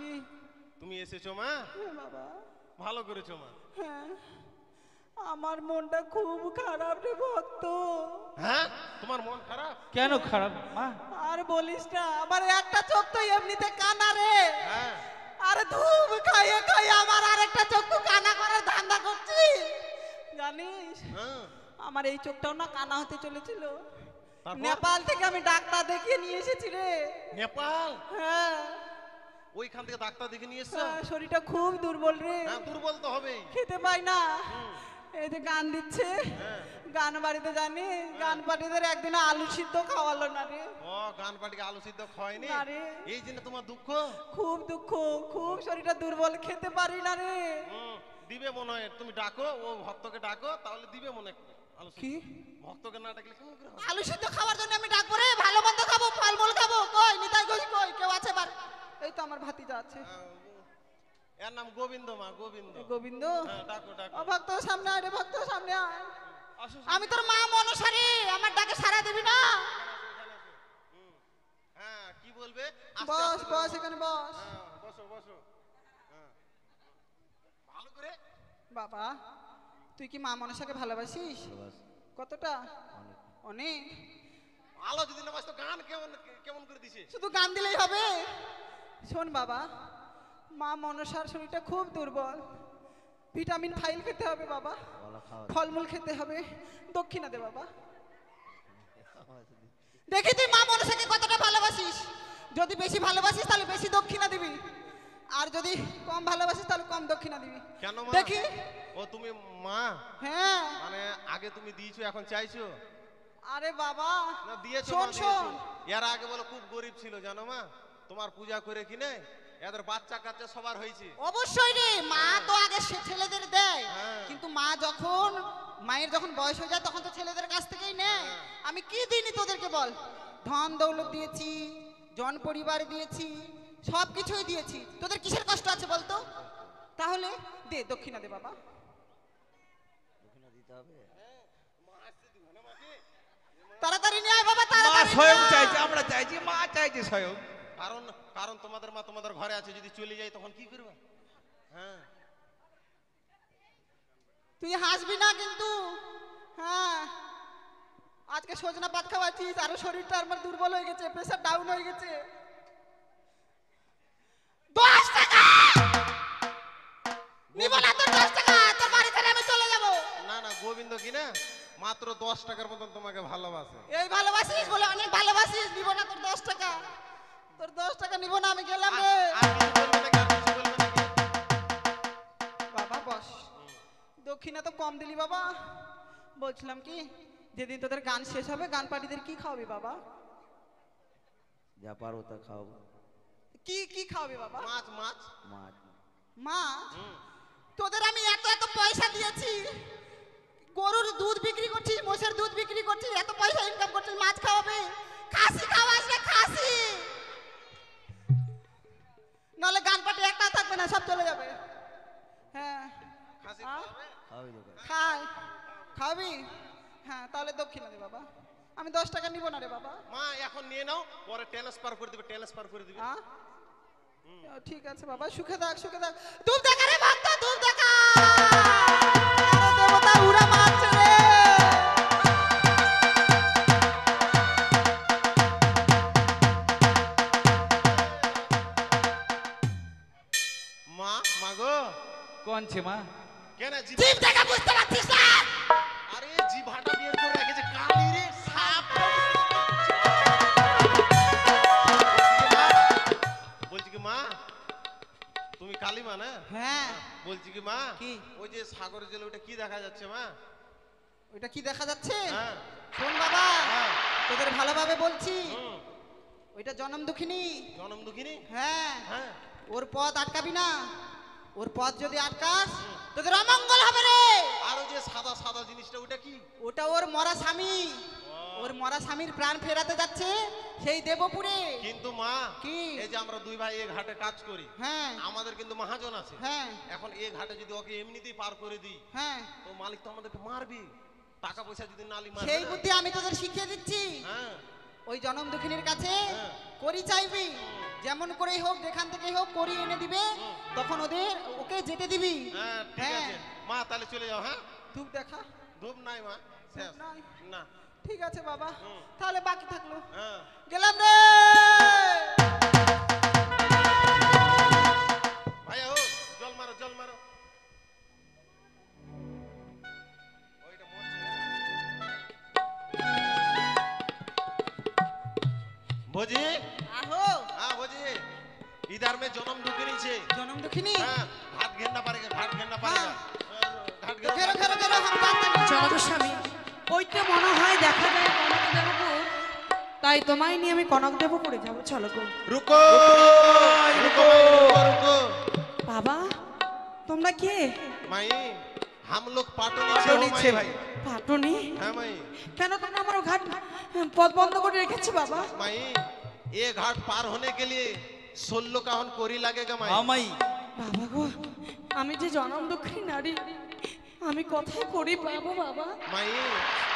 কি তুমি এসেছো মা? হ্যাঁ বাবা। ভালো করেছো মা। হ্যাঁ, আমার মনটা খুব খারাপ রে ভক্ত। হ্যাঁ, তোমার মন খারাপ? কেন খারাপ মা? আর বলিস না, আমার একটা চোখ তো এমনিতে কানা রে। হ্যাঁ। আরে ধূপ খাইয়ে খাইয়ে আমার আরেকটা চোখ কানা করার ধান্দা করছি জানিস। হ্যাঁ। আমার এই চোখটাও না কানা হতে চলেছিল। তারপর? নেপাল থেকে আমি ডাক্তার দেখিয়ে নিয়ে এসেছি রে। নেপাল? হ্যাঁ। ওইখান থেকে ডাক্তার দেখে নিয়ে এসছো? হ্যাঁ, শরীরটা খুব দুর্বল রে। হ্যাঁ, দুর্বল তো হবেই। খেতে পাই না। এই যে গান দিচ্ছে, হ্যাঁ। গান বাড়িতে জানি, গান পার্টিদের একদিন আলু সিদ্ধ খাওয়ালো না রে। ও, গান পাটিকে আলু সিদ্ধ খাওয়ায়নি? না রে। এই জন্য তোমার দুঃখ? খুব দুঃখ, খুব শরীরটা দুর্বল, খেতে পারি না রে। দিবে মনে হয়, তুমি ডাকো, ও ভক্তকে ডাকো, তাহলে দিবে মনে হয় আলু সিদ্ধ। কি? ভক্তকে না ডাকলে কেমন করে হবে? আলু সিদ্ধ খাওয়ার জন্য আমি ডাকবো রে? ভালো মন্দ খাবো, ফলমূল খাবো। কই নিতাই ঘোষ, কই কেউ আছে? এই তো আমার ভাতিজা আছে। এর নাম গোবিন্দ মা, গোবিন্দ। গোবিন্দ? হ্যাঁ, ডাকো ডাকো। ও ভক্ত সামনে আয় রে, ভক্ত সামনে আয়। আসো, আমি তোর মা মনসারে, আমার ডাকে সাড়া দিবি না? হ্যাঁ, কি বলবে? আস্তে বস আস্তে বস, বলো। এখানে বস। হ্যাঁ, বসো বসো। হ্যাঁ, ভালো করে। বাবা, তুই কি মা মনসাকে ভালোবাসিস? কতটা? অনেক। ভালো যদি না বাসতো গান কেমন কেমন করে দিছে? শুধু গান দিলেই হবে? শোন বাবা, মা মনসার শরীরটা খুব দুর্বল, ভিটামিন ফাইল খেতে হবে বাবা, ফলমূল খেতে হবে, দক্ষিণা দে বাবা। দেখি তুই মা মনসাকে কতটা ভালোবাসিস। যদি বেশি ভালোবাসিস তাহলে বেশি দক্ষিণা দিবি, আর যদি কম ভালোবাসিস তাহলে কম দক্ষিণা দিবি। কেন মা? দেখি। ও তুমি মা? হ্যাঁ। মানে আগে তুমি দিয়েছো, এখন চাইছো? আরে বাবা, না দিয়েছো শোন মা, শোন। দিয়েছো। এর আগে বলো খুব গরিব ছিল জানো মা, তোমার পূজা করে কিনে এদের বাচ্চা কাচ্চা সবার হয়েছে। অবশ্যই রে, মা তো আগে ছেলেদের দেয়, হ্যাঁ। কিন্তু মা যখন মায়ের যখন বয়স হয়ে যায় তখন তো ছেলেদের কাছ থেকেই নেয়। আমি কি দিইনি তোদেরকে বল? ধন দৌলত দিয়েছি, জন পরিবার দিয়েছি, সব কিছুই দিয়েছি। তোদের কিসের কষ্ট আছে বলতো? তাহলে দে, দক্ষিণা দে বাবা। তাড়াতাড়ি নিয়ে আয় বাবা, মা তাড়াতাড়ি স্বয়ং নিয়ে আয়। চাইছে, আমরা চাইছি, মা চাইছে স্বয়ং। কারণ কারণ তোমাদের মা তোমাদের ঘরে আছে, যদি চলে যায় তখন কি করবে? হ্যাঁ। তুই হাসবি না কিন্তু। হ্যাঁ, আজকে সজনা পাত খাওয়াচ্ছিস, আরো শরীরটা আমার দুর্বল হয়ে গেছে, প্রেসার ডাউন হয়ে গেছে। 10 টাকা নিব না তোর, 10 টাকা তোর বাড়ি ছেড়ে আমি চলে যাব। না না, গোবিন্দ কি না মাত্র 10 টাকার মতন তোমাকে ভালোবাসে। এই ভালোবাসিস বলে অনেক ভালোবাসিস, নিব না তোর 10 টাকা। তোর 10 টাকা নিব না, আমি গেলাম রে। আর কিছু বলবে নাকি? আর কিছু বলবে নাকি? বাবা বস, দক্ষিণা তো কম দিলি বাবা। বলছিলাম কি, যেদিন তোদের গান শেষ হবে গান পার্টিদের কি খাওয়াবি বাবা? যা পারো তা খাওয়াবো। কি কি খাওয়াবি বাবা? মাছ মাছ মাছ। মাছ? তোদের আমি এত এত পয়সা দিয়েছি, গরুর দুধ বিক্রি করছিস, মোষের দুধ বিক্রি করছিস, এত পয়সা ইনকাম করছিস, মাছ খাওয়াবে? খাসি খাওয়াস রে, খাসি। নাহলে গান পার্টি একটা থাকবে না, সব চলে যাবে। হ্যাঁ। খাসি আ? খাওয়াবে? খাওয়াবি দোকান। খাই। খাবি? হ্যাঁ, তাহলে দক্ষিণা দে বাবা। আমি 10 টাকা নিব না রে বাবা। মা এখন নিয়ে নাও, পরে ট্রান্সফার করে দিবে, ট্রান্সফার করে দিবে। আ? ঠিক আছে বাবা, সুখে থাক, সুখে থাক। ধূপ দেখা রে ভক্ত, ধূপ দেখা। আরে দেবতা উড়া মারছে রে। মা মা গো, কোন ছে মা? কেন জিভ দেখা বুঝতে পারছিস না? আরে জিভাটা বের করে রেখেছে, কালি রে সাপ। বলছি কি মা, তুমি কালী মা না? হ্যাঁ। বলছি কি মা, কি? ওই যে সাগরের জলে ওটা কি দেখা যাচ্ছে মা? ওইটা কি দেখা যাচ্ছে? হ্যাঁ। শোন বাবা, হ্যাঁ। তোদের ভালোভাবে বলছি, হুম। ওইটা জনম দুঃখিনী। জনম দুঃখিনী? হ্যাঁ। হ্যাঁ। ওর পথ আটকাবি না, ওর পথ যদি আটকাস তোদের অমঙ্গল হবে রে। আর ওই যে সাদা সাদা জিনিসটা ওটা কি? ওটা ওর মরা স্বামী, ওর মরা স্বামীর প্রাণ ফেরাতে যাচ্ছে সেই দেবপুরে। কিন্তু মা, কি? এই যে আমরা দুই ভাই এই ঘাটে কাজ করি, হ্যাঁ আমাদের কিন্তু মহাজন আছে। হ্যাঁ এখন এই ঘাটে যদি ওকে এমনিতেই পার করে দিই, হ্যাঁ, তো মালিক তো আমাদেরকে মারবে। টাকা পয়সা যদি নালি মারবে সেই না। বুদ্ধি আমি তোদের শিখিয়ে দিচ্ছি। হ্যাঁ। ওই জনম দুঃখিনীর কাছে হ্যাঁ। করি চাইবি, যেমন করেই হোক যেখান থেকেই হোক করি এনে দিবে, তখন ওকে যেতে দিবি। হ্যাঁ ঠিক আছে মা, তাহলে চলে যাও। হ্যাঁ ধূপ দেখা। ধূপ নাই মা, শেষ। নাই? না। ঠিক আছে বাবা, তাহলে বাকি থাকলো। হ্যাঁ গেলাম রে। ভাইয়া ও জল মারো, জল মারো। ওইটা মরছে। भोजी आहो। हाँ भोजी, इधर में जन्म दुखनी छे। जन्म दुखनी? हाँ, घाट घेरना पड़ेगा, घाट घेरना पड़ेगा। घाट घेरो, घेरो घेरो घेरो, हम जानते नहीं। চলো গো স্বামী, ওই তো মনে হয় দেখা যায় কনক দেবপুর, তাই তোমায় নিয়ে আমি কনক দেবপুরে যাবো। চলো গো। रुको रुको रुको रुको। বাবা তোমরা কে? माई, हम लोग पाटनी পাটনি छे ছে भाई। ভাই। পাটনি? हाँ माई। কেন তোমরা আমার ঘাট পথ বন্ধ করে রেখেছো বাবা? माई, ये घाट पार होने के लिए 16 का हन कोरी लगेगा माई। আমাই বাবা গো, আমি যে জনম দুঃখী নারী, আমি কোথায় করি পাবো বাবা? माई,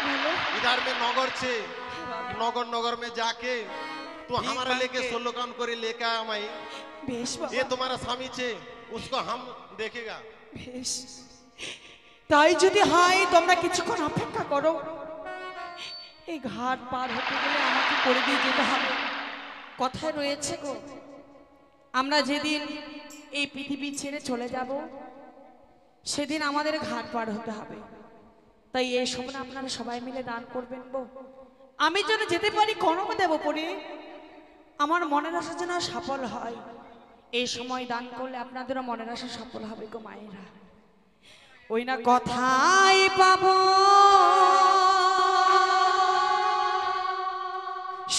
বলো। इधर में नगर छे, नगर नगर में जाके तू हमारे मांग लेके के। 16 कान कोरी लेके आ माई। বেশ ये বাবা, तुम्हारा स्वामी छे, उसको हम देखेगा। বেশ। তাই যদি হয় তোমরা কিছুক্ষণ অপেক্ষা করো, এই ঘাট পার হতে গেলে আমাকে করে দিয়ে যেতে হবে। কথায় রয়েছে গো, আমরা যেদিন এই পৃথিবী ছেড়ে চলে যাব সেদিন আমাদের ঘাট পার হতে হবে। তাই এই সময় আপনারা সবাই মিলে দান করবেন গো, আমি যেন যেতে পারি কনক দেবপুরে, আমার মনের আশা যেন সফল হয়। এই সময় দান করলে আপনাদেরও মনের আশা সফল হবে গো মায়েরা। ওই না কথাই পাবো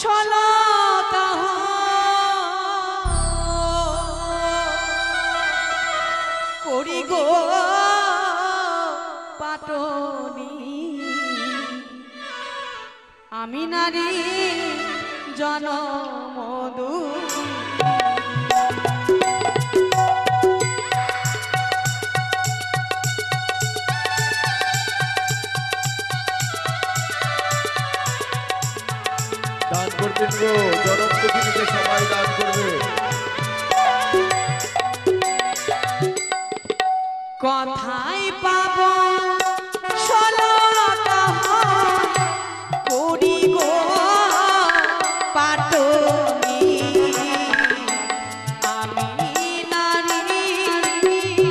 সলতা করি গো পাটনি, আমি নারী জনমদু। দান করবেন গো, জনম দুঃখিনীকে সবাই দান করবে। কথাই পাবো ষোলটা করি গো পাটনি, আমি নারী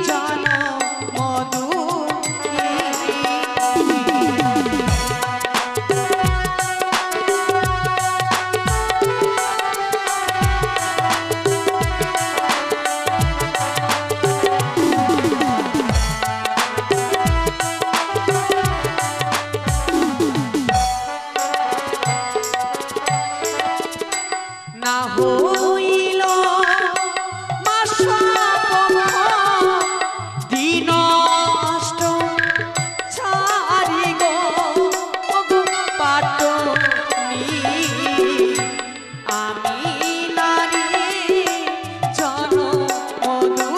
জনমদু। না হইল মাসপক্ষ দিন অষ্ট ছাড়ি গো পাটনি, আমি নারী জনমদুখী।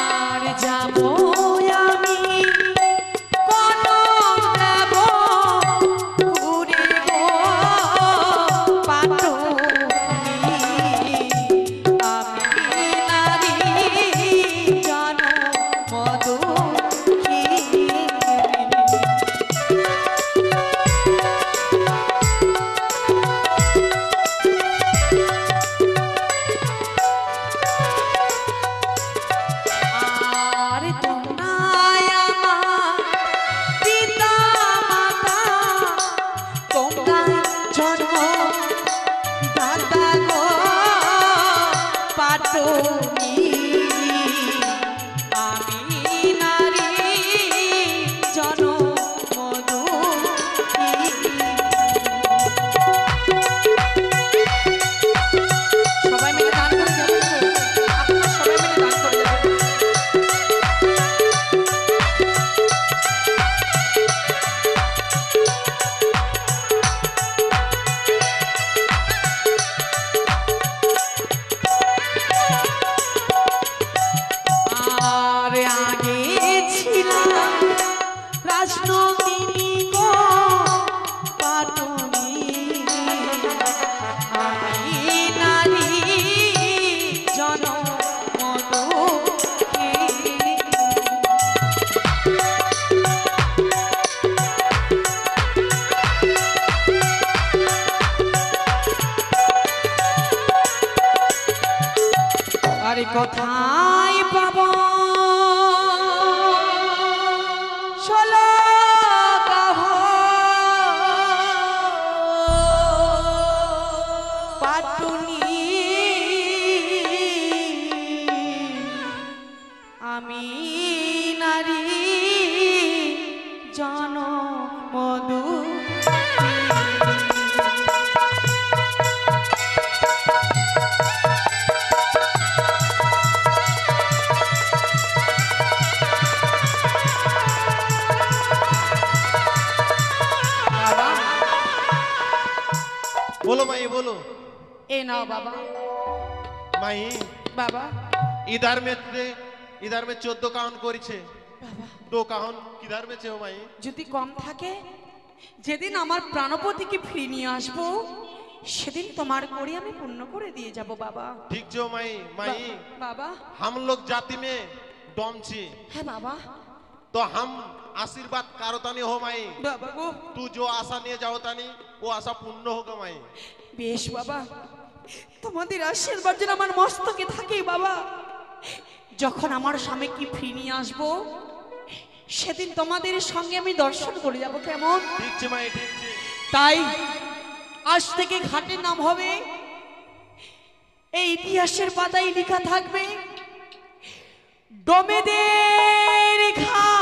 আর যাবো আমি কনক দেবপুরে গো পাটনি, আমি নারী জনমদুখী। আর তোমরাই আমার পিতা মাতা, তোমরাই জন্ম দাতা গো পাটনি, আমি নারী জনমদুখী। সবাই মিলে দান করে যাবেন তো? আপনারা সবাই মিলে দান করে যাবেন। আমি নারী জনমদু बोलो माई बोलो। এ নাও বাবা। माई বাবা इधर में 14 काउंट করেছে। বাবা 2 काउंट किधर में চেও माई? যদি কম থাকে, যেদিন আমার প্রাণপতিকে ফিরিয়ে নিয়ে আসবো সেদিন তোমার করে আমি পূর্ণ করে দিয়ে যাব বাবা। ठीक जो माई माई বাবা। हम लोग जाति में डॉम छी, হ্যাঁ বাবা। तो हम आशीर्वाद कारो तानी हो माई। বাবা গো। तू जो आशा निये जाओ तानी वो आशा पूर्ण होगा माई। বেশ বাবা, তোমাদের আশীর্বাদ যেন আমার মস্তকে থাকে বাবা। যখন আমার স্বামীকে ফিরিয়ে নিয়ে আসবো সেদিন তোমাদের সঙ্গে আমি দর্শন করে যাব, কেমন? ठीक छे माई ठीक छे। তাই আজ থেকে ঘাটের নাম হবে, এই ইতিহাসের পাতায় লেখা থাকবে ডোমেদের ঘাট।